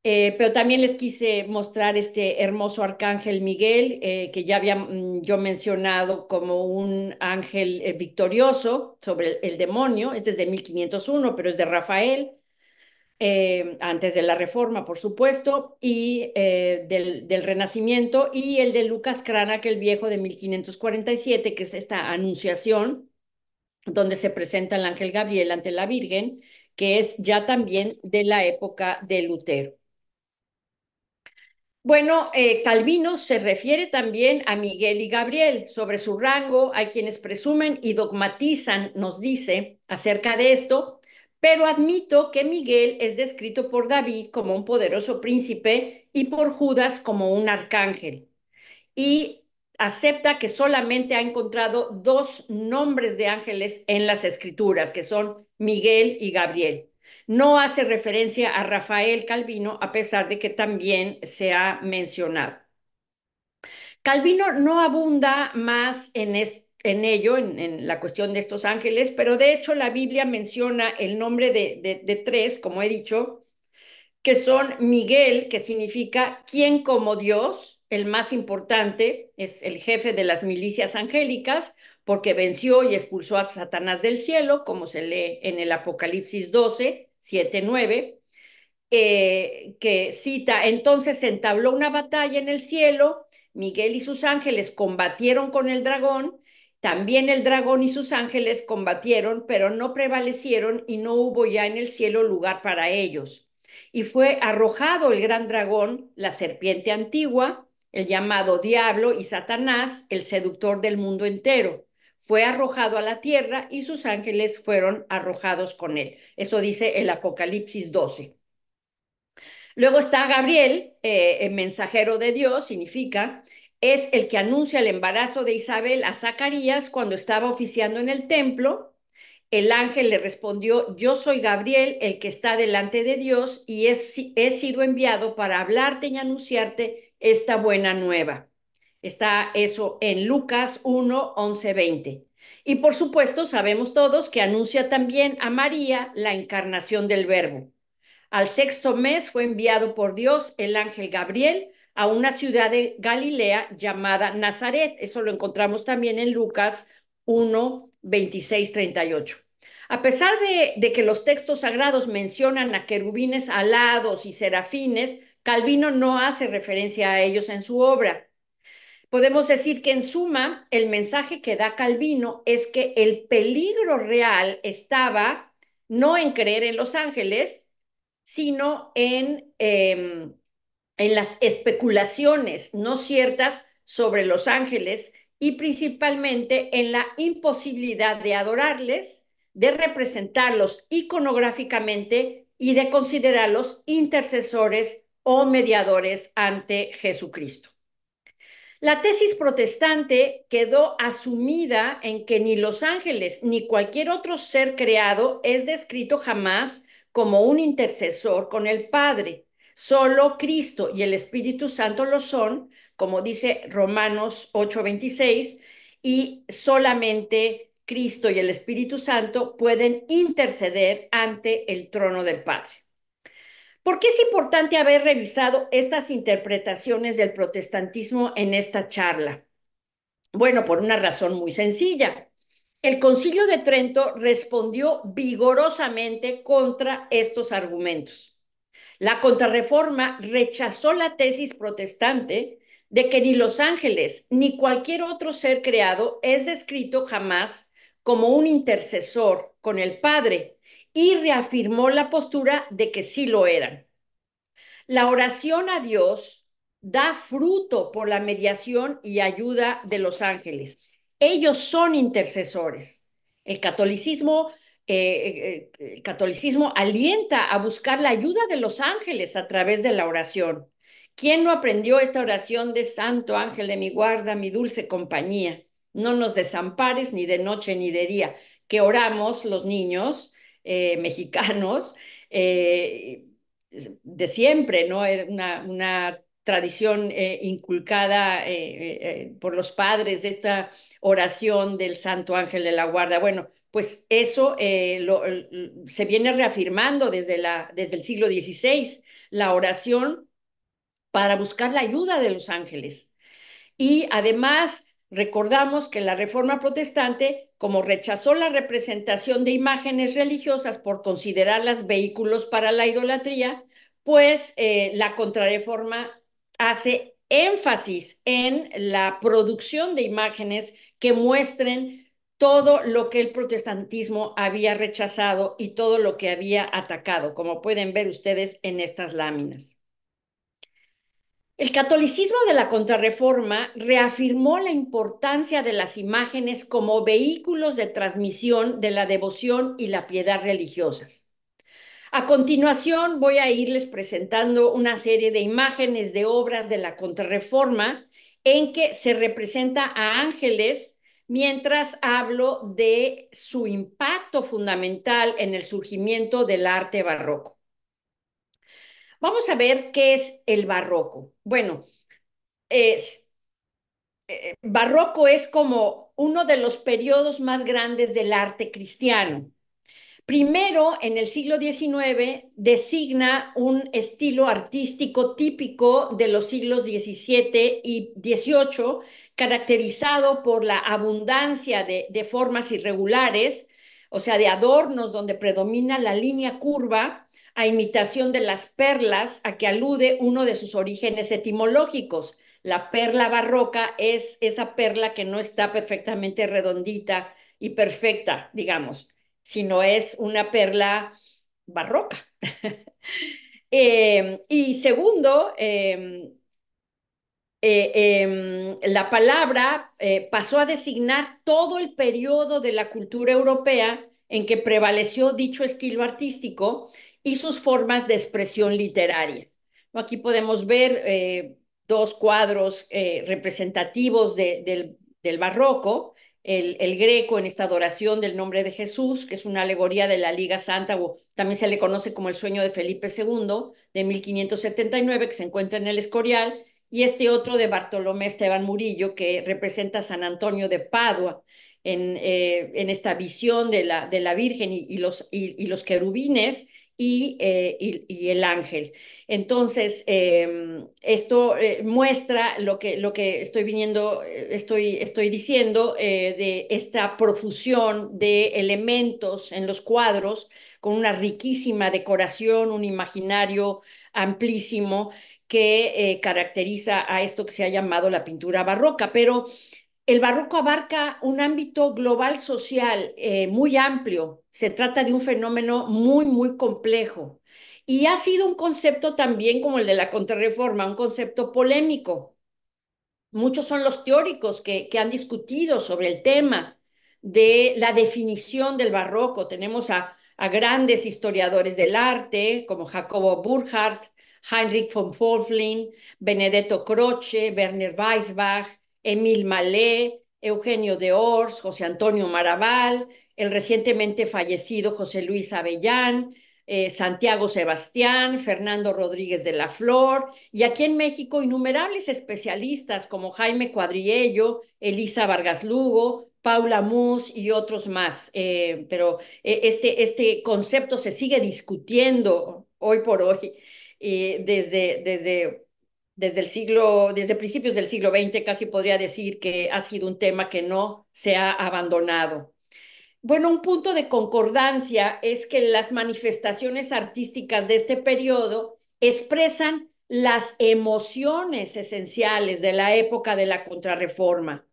Pero también les quise mostrar este hermoso arcángel Miguel, que ya había yo mencionado como un ángel victorioso sobre el demonio. Este es de 1501, pero es de Rafael, antes de la Reforma, por supuesto, y del Renacimiento, y el de Lucas Cranach, el viejo de 1547, que es esta anunciación, donde se presenta el ángel Gabriel ante la Virgen, que es ya también de la época de Lutero. Bueno, Calvino se refiere también a Miguel y Gabriel. Sobre su rango, hay quienes presumen y dogmatizan, nos dice, acerca de esto, pero admito que Miguel es descrito por David como un poderoso príncipe y por Judas como un arcángel. Y acepta que solamente ha encontrado dos nombres de ángeles en las escrituras, que son Miguel y Gabriel. No hace referencia a Rafael Calvino, a pesar de que también se ha mencionado. Calvino no abunda más en ello, en la cuestión de estos ángeles, pero de hecho la Biblia menciona el nombre de tres, como he dicho, que son Miguel, que significa quien como Dios, el más importante, es el jefe de las milicias angélicas, porque venció y expulsó a Satanás del cielo, como se lee en el Apocalipsis 12, 7, 9, que cita, entonces se entabló una batalla en el cielo, Miguel y sus ángeles combatieron con el dragón, también el dragón y sus ángeles combatieron, pero no prevalecieron y no hubo ya en el cielo lugar para ellos. Y fue arrojado el gran dragón, la serpiente antigua, el llamado diablo y Satanás, el seductor del mundo entero. Fue arrojado a la tierra y sus ángeles fueron arrojados con él. Eso dice el Apocalipsis 12. Luego está Gabriel, el mensajero de Dios, significa, es el que anuncia el embarazo de Isabel a Zacarías cuando estaba oficiando en el templo. El ángel le respondió, yo soy Gabriel, el que está delante de Dios, y he sido enviado para hablarte y anunciarte esta buena nueva. Está eso en Lucas 1, 11, 20. Y por supuesto, sabemos todos que anuncia también a María la encarnación del Verbo. Al sexto mes fue enviado por Dios el ángel Gabriel a una ciudad de Galilea llamada Nazaret. Eso lo encontramos también en Lucas 1, 26, 38. A pesar de que los textos sagrados mencionan a querubines alados y serafines, Calvino no hace referencia a ellos en su obra. Podemos decir que en suma, el mensaje que da Calvino es que el peligro real estaba no en creer en los ángeles, sino en las especulaciones no ciertas sobre los ángeles y principalmente en la imposibilidad de adorarles, de representarlos iconográficamente y de considerarlos intercesores o mediadores ante Jesucristo. La tesis protestante quedó asumida en que ni los ángeles ni cualquier otro ser creado es descrito jamás como un intercesor con el Padre. Solo Cristo y el Espíritu Santo lo son, como dice Romanos 8:26, y solamente Cristo y el Espíritu Santo pueden interceder ante el trono del Padre. ¿Por qué es importante haber revisado estas interpretaciones del protestantismo en esta charla? Bueno, por una razón muy sencilla. El Concilio de Trento respondió vigorosamente contra estos argumentos. La Contrarreforma rechazó la tesis protestante de que ni los ángeles ni cualquier otro ser creado es descrito jamás como un intercesor con el Padre y reafirmó la postura de que sí lo eran. La oración a Dios da fruto por la mediación y ayuda de los ángeles. Ellos son intercesores. El catolicismo, el catolicismo alienta a buscar la ayuda de los ángeles a través de la oración. ¿Quién no aprendió esta oración de Santo Ángel de mi guarda, mi dulce compañía? No nos desampares ni de noche ni de día, que oramos los niños mexicanos de siempre, ¿no? Era una tradición inculcada por los padres de esta oración del Santo Ángel de la Guarda. Bueno, pues eso se viene reafirmando desde el siglo XVI, la oración para buscar la ayuda de los ángeles. Y además recordamos que la Reforma Protestante, como rechazó la representación de imágenes religiosas por considerarlas vehículos para la idolatría, pues la Contrarreforma hace énfasis en la producción de imágenes que muestren todo lo que el protestantismo había rechazado y todo lo que había atacado, como pueden ver ustedes en estas láminas. El catolicismo de la Contrarreforma reafirmó la importancia de las imágenes como vehículos de transmisión de la devoción y la piedad religiosas. A continuación voy a irles presentando una serie de imágenes de obras de la Contrarreforma en que se representa a ángeles mientras hablo de su impacto fundamental en el surgimiento del arte barroco. Vamos a ver qué es el barroco. Bueno, es barroco es como uno de los periodos más grandes del arte cristiano. Primero, en el siglo XIX, designa un estilo artístico típico de los siglos XVII y XVIII, caracterizado por la abundancia de formas irregulares, o sea, de adornos donde predomina la línea curva, a imitación de las perlas, a que alude uno de sus orígenes etimológicos. La perla barroca es esa perla que no está perfectamente redondita y perfecta, digamos, sino es una perla barroca. Y segundo, la palabra pasó a designar todo el periodo de la cultura europea en que prevaleció dicho estilo artístico y sus formas de expresión literaria. Aquí podemos ver dos cuadros representativos del barroco, el Greco en esta adoración del nombre de Jesús, que es una alegoría de la Liga Santa, o también se le conoce como el sueño de Felipe II de 1579, que se encuentra en el Escorial, y este otro de Bartolomé Esteban Murillo, que representa a San Antonio de Padua en esta visión de la Virgen y los querubines y el ángel. Entonces, esto muestra lo que estoy viniendo, estoy diciendo de esta profusión de elementos en los cuadros con una riquísima decoración, un imaginario amplísimo que caracteriza a esto que se ha llamado la pintura barroca, pero el barroco abarca un ámbito global social muy amplio. Se trata de un fenómeno muy, muy complejo. Y ha sido un concepto también como el de la Contrarreforma, un concepto polémico. Muchos son los teóricos que han discutido sobre el tema de la definición del barroco. Tenemos a grandes historiadores del arte como Jacobo Burckhardt, Heinrich von Pfäffling, Benedetto Croce, Werner Weisbach, Émile Mallet, Eugenio de Ors, José Antonio Maravall, el recientemente fallecido José Luis Avellán, Santiago Sebastián, Fernando Rodríguez de la Flor, y aquí en México innumerables especialistas como Jaime Cuadriello, Elisa Vargas Lugo, Paula Mus y otros más. Pero este concepto se sigue discutiendo hoy por hoy desde el siglo, desde principios del siglo XX, casi podría decir que ha sido un tema que no se ha abandonado. Bueno, un punto de concordancia es que las manifestaciones artísticas de este periodo expresan las emociones esenciales de la época de la Contrarreforma.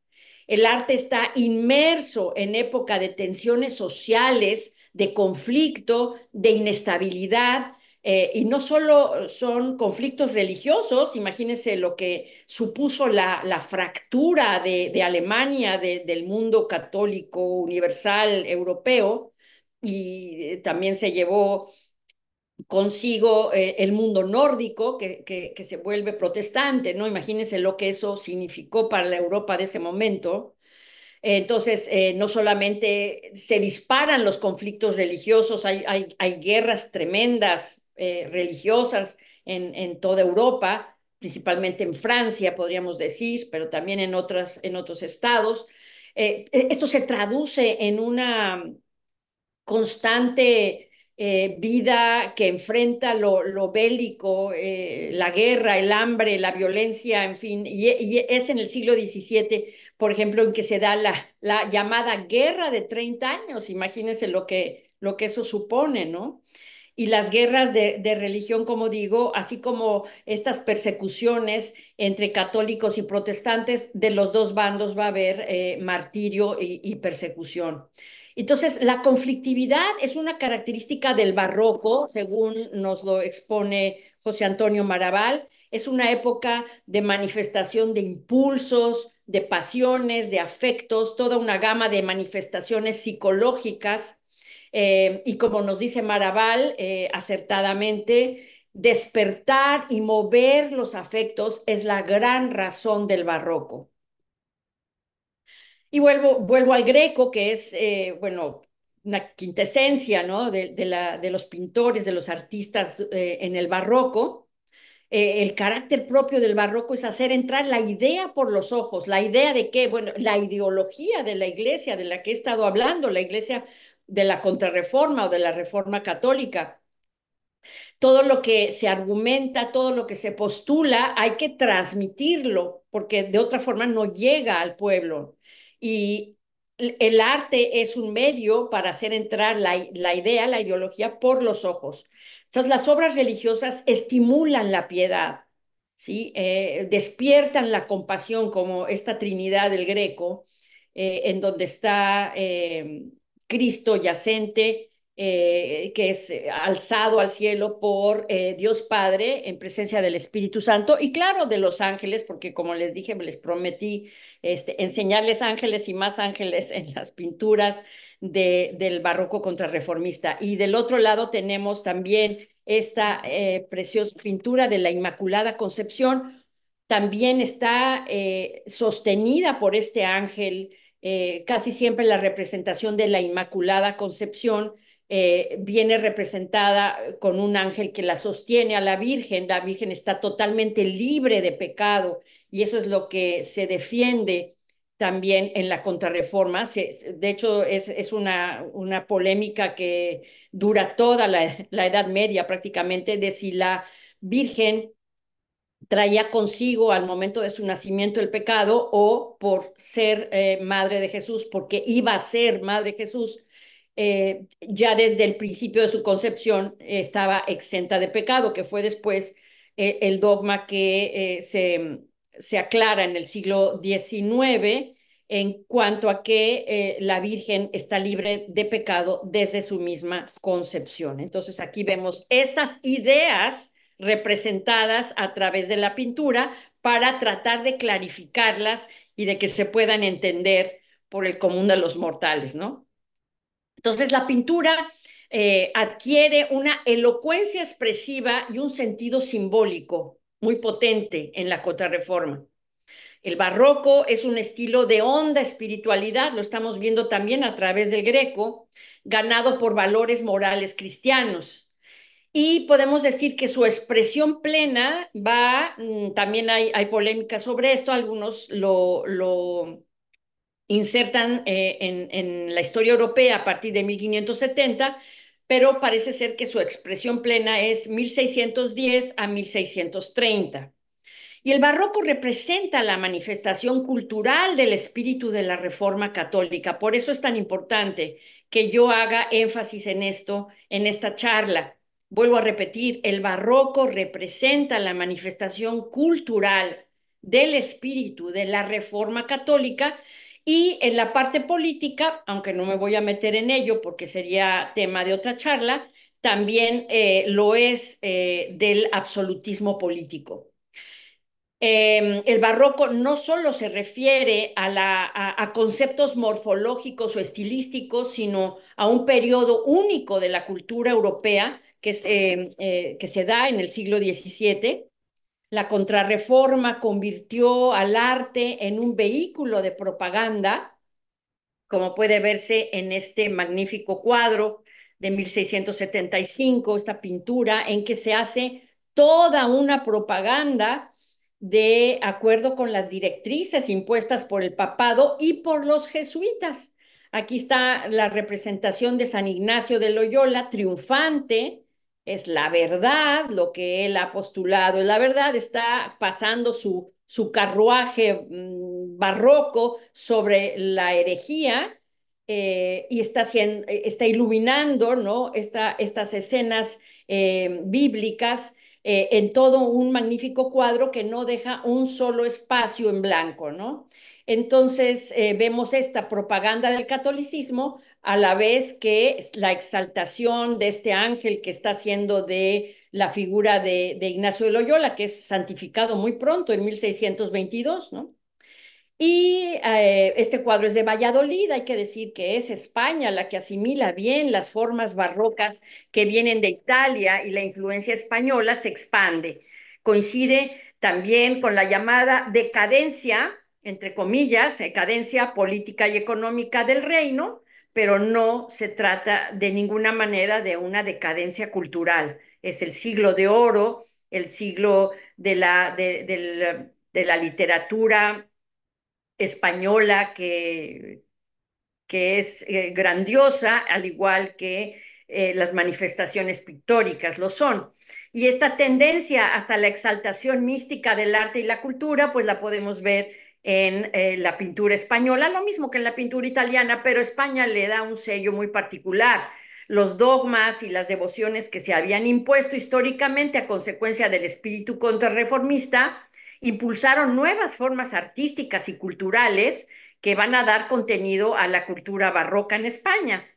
El arte está inmerso en época de tensiones sociales de conflicto, de inestabilidad. Y no solo son conflictos religiosos, imagínense lo que supuso la fractura de Alemania, del mundo católico universal europeo, y también se llevó consigo el mundo nórdico que se vuelve protestante, ¿no? Imagínense lo que eso significó para la Europa de ese momento. Entonces, no solamente se disparan los conflictos religiosos, hay guerras tremendas religiosas en toda Europa, principalmente en Francia, podríamos decir, pero también en otros estados. Esto se traduce en una constante vida que enfrenta lo bélico, la guerra, el hambre, la violencia, en fin, y es en el siglo XVII, por ejemplo, en que se da la llamada Guerra de 30 años, imagínense lo que eso supone, ¿no? Y las guerras de religión, como digo, así como estas persecuciones entre católicos y protestantes, de los dos bandos va a haber martirio y persecución. Entonces, la conflictividad es una característica del barroco, según nos lo expone José Antonio Maraval. Es una época de manifestación de impulsos, de pasiones, de afectos, toda una gama de manifestaciones psicológicas. Y como nos dice Maraval, acertadamente, despertar y mover los afectos es la gran razón del barroco. Y vuelvo al Greco, que es, bueno, una quintesencia, ¿no? De los pintores, de los artistas en el barroco. El carácter propio del barroco es hacer entrar la idea por los ojos, la idea de qué, bueno, la ideología de la iglesia de la que he estado hablando, la iglesia de la contrarreforma o de la reforma católica. Todo lo que se argumenta, todo lo que se postula, hay que transmitirlo, porque de otra forma no llega al pueblo. Y el arte es un medio para hacer entrar la idea, la ideología por los ojos. Entonces, las obras religiosas estimulan la piedad, ¿sí? Despiertan la compasión, como esta Trinidad del Greco, en donde está Cristo yacente, que es alzado al cielo por Dios Padre en presencia del Espíritu Santo y claro, de los ángeles, porque como les dije, les prometí enseñarles ángeles y más ángeles en las pinturas del barroco contrarreformista. Y del otro lado tenemos también esta preciosa pintura de la Inmaculada Concepción, también está sostenida por este ángel, casi siempre la representación de la Inmaculada Concepción viene representada con un ángel que la sostiene a la Virgen está totalmente libre de pecado y eso es lo que se defiende también en la contrarreforma. De hecho, es una polémica que dura toda la Edad Media prácticamente, de si la Virgen traía consigo al momento de su nacimiento el pecado o por ser madre de Jesús, porque iba a ser madre de Jesús, ya desde el principio de su concepción estaba exenta de pecado, que fue después el dogma que se aclara en el siglo XIX en cuanto a que la Virgen está libre de pecado desde su misma concepción. Entonces aquí vemos estas ideas representadas a través de la pintura para tratar de clarificarlas y de que se puedan entender por el común de los mortales, ¿no? Entonces la pintura adquiere una elocuencia expresiva y un sentido simbólico muy potente en la Contrarreforma. El barroco es un estilo de honda espiritualidad, lo estamos viendo también a través del Greco, ganado por valores morales cristianos. Y podemos decir que su expresión plena va, también hay polémica sobre esto, algunos lo insertan en la historia europea a partir de 1570, pero parece ser que su expresión plena es 1610 a 1630. Y el barroco representa la manifestación cultural del espíritu de la Reforma Católica. Por eso es tan importante que yo haga énfasis en esto, en esta charla. Vuelvo a repetir, el barroco representa la manifestación cultural del espíritu de la Reforma Católica Y en la parte política, aunque no me voy a meter en ello porque sería tema de otra charla, también lo es del absolutismo político. El barroco no solo se refiere a conceptos morfológicos o estilísticos, sino a un periodo único de la cultura europea que se da en el siglo XVII. La Contrarreforma convirtió al arte en un vehículo de propaganda, como puede verse en este magnífico cuadro de 1675, esta pintura en que se hace toda una propaganda de acuerdo con las directrices impuestas por el papado y por los jesuitas. Aquí está la representación de San Ignacio de Loyola, triunfante, es la verdad, lo que él ha postulado es la verdad, está pasando su carruaje barroco sobre la herejía y está iluminando, ¿no? Estas escenas bíblicas en todo un magnífico cuadro que no deja un solo espacio en blanco, ¿no? Entonces vemos esta propaganda del catolicismo a la vez que la exaltación de este ángel que está haciendo de la figura de Ignacio de Loyola, que es santificado muy pronto, en 1622, ¿no? Y este cuadro es de Valladolid, hay que decir que es España la que asimila bien las formas barrocas que vienen de Italia y la influencia española se expande. Coincide también con la llamada decadencia, entre comillas, decadencia política y económica del reino, pero no se trata de ninguna manera de una decadencia cultural. Es el siglo de oro, el siglo de la literatura española que es grandiosa, al igual que las manifestaciones pictóricas lo son. Y esta tendencia hasta la exaltación mística del arte y la cultura, pues la podemos ver en la pintura española, lo mismo que en la pintura italiana, pero España le da un sello muy particular. Los dogmas y las devociones que se habían impuesto históricamente a consecuencia del espíritu contrarreformista impulsaron nuevas formas artísticas y culturales que van a dar contenido a la cultura barroca en España.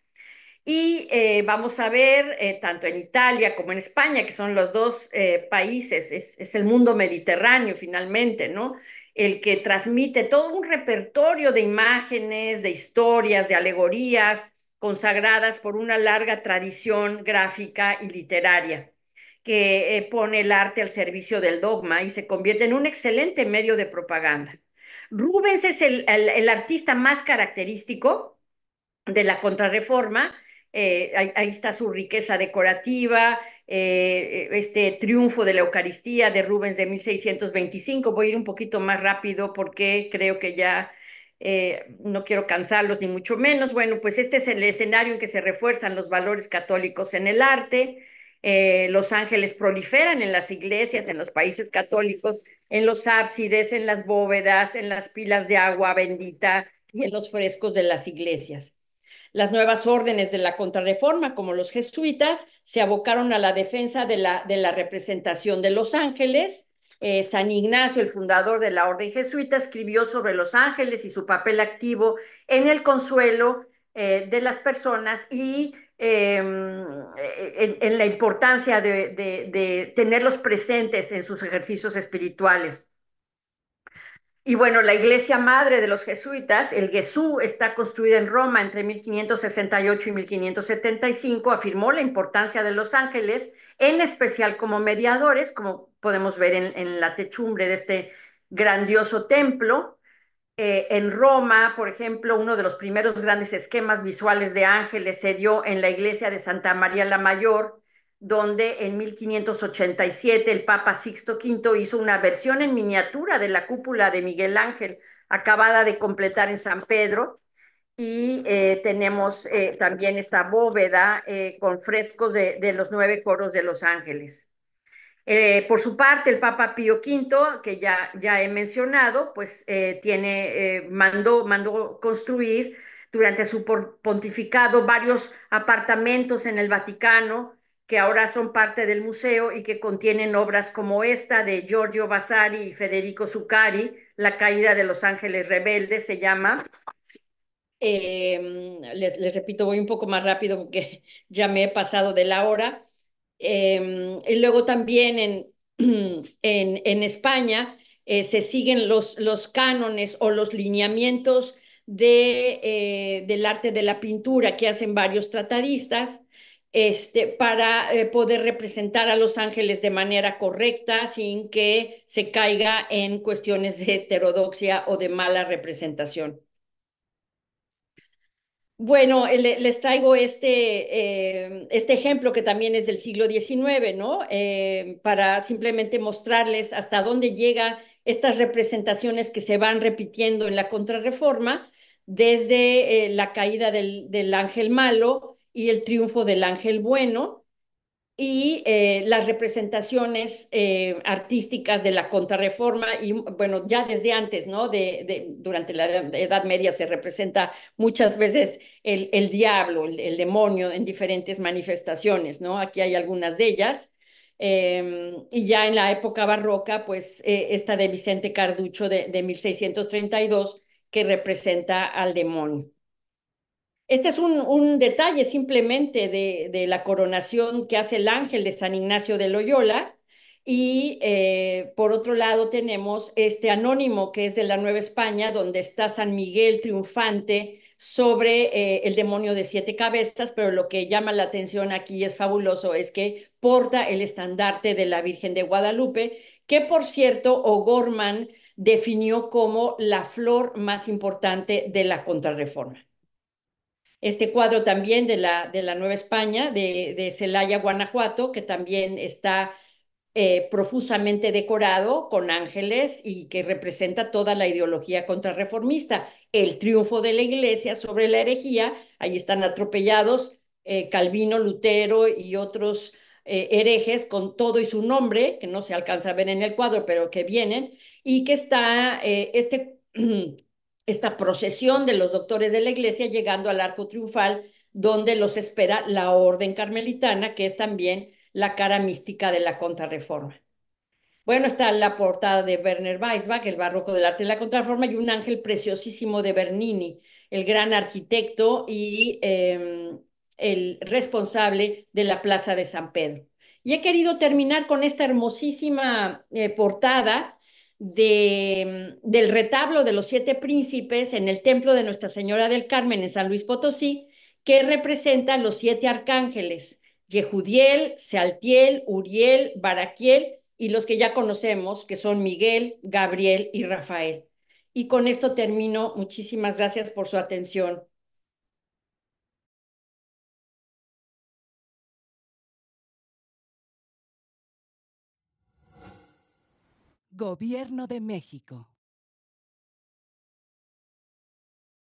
Y vamos a ver, tanto en Italia como en España, que son los dos países, es el mundo mediterráneo finalmente, ¿no? El que transmite todo un repertorio de imágenes, de historias, de alegorías, consagradas por una larga tradición gráfica y literaria, que pone el arte al servicio del dogma y se convierte en un excelente medio de propaganda. Rubens es el artista más característico de la Contrarreforma. Ahí está su riqueza decorativa, este triunfo de la Eucaristía de Rubens de 1625. Voy a ir un poquito más rápido porque creo que ya no quiero cansarlos ni mucho menos. Bueno, pues este es el escenario en que se refuerzan los valores católicos en el arte. Los ángeles proliferan en las iglesias, en los países católicos, en los ábsides, en las bóvedas, en las pilas de agua bendita y en los frescos de las iglesias. Las nuevas órdenes de la Contrarreforma, como los jesuitas, se abocaron a la defensa de la representación de los ángeles. San Ignacio, el fundador de la orden jesuita, escribió sobre los ángeles y su papel activo en el consuelo de las personas y en la importancia de tenerlos presentes en sus ejercicios espirituales. Y bueno, la iglesia madre de los jesuitas, el Gesù, está construida en Roma entre 1568 y 1575, afirmó la importancia de los ángeles, en especial como mediadores, como podemos ver en la techumbre de este grandioso templo. En Roma, por ejemplo, uno de los primeros grandes esquemas visuales de ángeles se dio en la iglesia de Santa María la Mayor, donde en 1587 el Papa Sixto V hizo una versión en miniatura de la cúpula de Miguel Ángel, acabada de completar en San Pedro. Y tenemos también esta bóveda con frescos de los 9 coros de los ángeles. Por su parte, el Papa Pío V, que ya he mencionado, pues mandó construir durante su pontificado varios apartamentos en el Vaticano, que ahora son parte del museo y que contienen obras como esta de Giorgio Vasari y Federico Zuccari, La caída de los ángeles rebeldes se llama, Les repito, voy un poco más rápido porque ya me he pasado de la hora. Y luego también en España se siguen los cánones o los lineamientos del arte de la pintura que hacen varios tratadistas para poder representar a los ángeles de manera correcta sin que se caiga en cuestiones de heterodoxia o de mala representación. Bueno, les traigo este ejemplo que también es del siglo XIX, ¿no? Para simplemente mostrarles hasta dónde llega estas representaciones que se van repitiendo en la Contrarreforma, desde la caída del ángel malo y el triunfo del ángel bueno y las representaciones artísticas de la Contrarreforma y bueno, ya desde antes, ¿no? Durante la Edad Media se representa muchas veces el diablo, demonio en diferentes manifestaciones, ¿no? Aquí hay algunas de ellas. Y ya en la época barroca, pues esta de Vicente Carducho de 1632 que representa al demonio. Este es un detalle simplemente de la coronación que hace el ángel de San Ignacio de Loyola. Y por otro lado tenemos este anónimo que es de la Nueva España, donde está San Miguel triunfante sobre el demonio de siete cabezas, pero lo que llama la atención aquí es fabuloso, es que porta el estandarte de la Virgen de Guadalupe, que por cierto O'Gorman definió como la flor más importante de la Contrarreforma. Este cuadro también de la Nueva España, de Celaya, Guanajuato, que también está profusamente decorado con ángeles y que representa toda la ideología contrarreformista. El triunfo de la iglesia sobre la herejía, ahí están atropellados Calvino, Lutero y otros herejes con todo y su nombre, que no se alcanza a ver en el cuadro, pero que vienen, y que está esta procesión de los doctores de la iglesia llegando al arco triunfal, donde los espera la orden carmelitana, que es también la cara mística de la Contrarreforma. Bueno, está la portada de Werner Weissbach, el barroco del arte de la Contrarreforma, y un ángel preciosísimo de Bernini, el gran arquitecto y el responsable de la Plaza de San Pedro. Y he querido terminar con esta hermosísima portada del retablo de los siete príncipes en el templo de Nuestra Señora del Carmen en San Luis Potosí, que representa los siete arcángeles, Yehudiel, Sealtiel, Uriel, Baraquiel y los que ya conocemos, que son Miguel, Gabriel y Rafael. Y con esto termino. Muchísimas gracias por su atención. Gobierno de México.